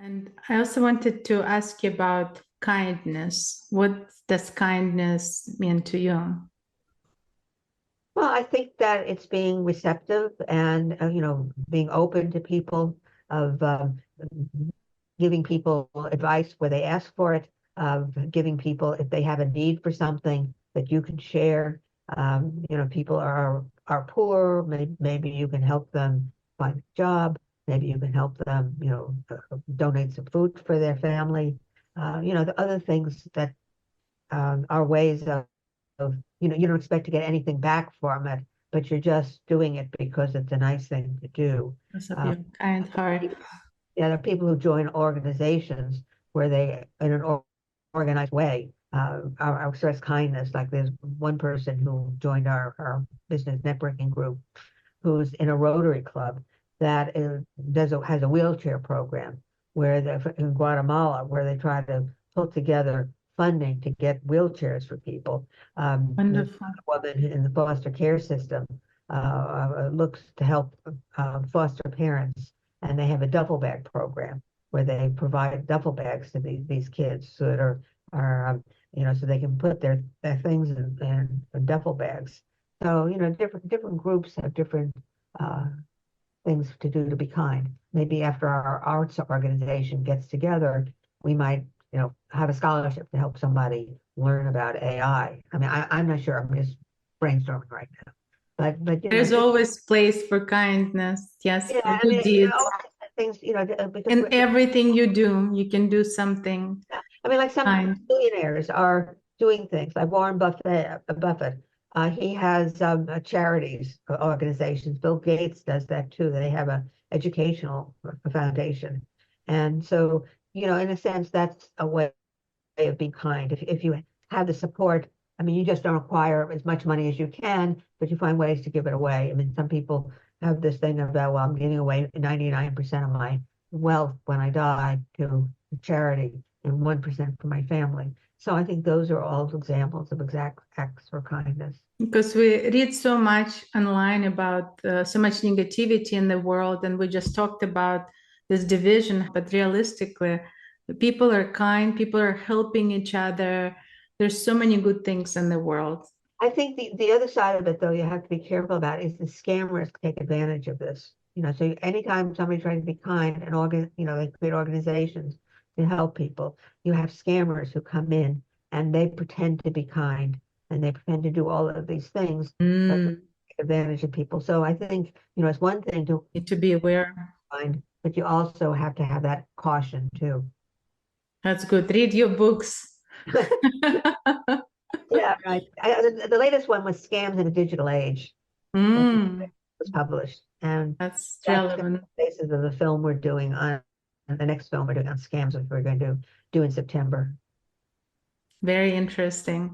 And I also wanted to ask you about kindness. What does kindness mean to you? Well, I think that it's being receptive and, being open to people, of giving people advice where they ask for it, of giving people if they have a need for something that you can share. People are poor. Maybe you can help them find a job. Maybe you can help them, donate some food for their family. The other things that are ways of, you don't expect to get anything back from it, but you're just doing it because it's a nice thing to do. Because of Uh, your kind heart. yeah, there are people who join organizations where they, in an organized way, express kindness. Like there's one person who joined our business networking group who's in a Rotary Club that has a wheelchair program where in Guatemala, where they try to pull together funding to get wheelchairs for people. The Wonderful. woman in the foster care system looks to help foster parents, and they have a duffel bag program where they provide duffel bags to these kids so that so they can put their things in duffel bags. So, different groups have different uh, things to do to be kind. Maybe after our arts organization gets together, we might, have a scholarship to help somebody learn about AI. I mean, I'm not sure. I'm just brainstorming right now. But There's always place for kindness. Yes, yeah, for I good mean, deeds. things, because In everything you do, you can do something I mean, like some kind. billionaires are doing things, like Warren Buffett. He has charities organizations. Bill Gates does that too. They have a educational foundation, and so in a sense, that's a way of being kind. If you have the support, I mean, you just don't acquire as much money as you can, but you find ways to give it away. I mean, some people have this thing about, well, I'm giving away 99% of my wealth when I die to charity and 1% for my family. So I think those are all examples of exact acts for kindness. Because we read so much online about so much negativity in the world, and we just talked about this division. But realistically, the people are kind, people are helping each other. There's so many good things in the world. I think the other side of it, though, you have to be careful about is the scammers take advantage of this. So anytime somebody tries to be kind and they create organizations to help people, you have scammers who come in and they pretend to be kind and they pretend to do all of these things, but Mm, take advantage of people. So I think, it's one thing to need to be aware. find, but you also have to have that caution too. That's good. Read your books. Yeah, right. The latest one was Scams in a Digital Age. That Mm, was published, and that's that's the relevant. basis of the film we're doing on and the next film we're doing on scams, which we're going to do in September. Very interesting.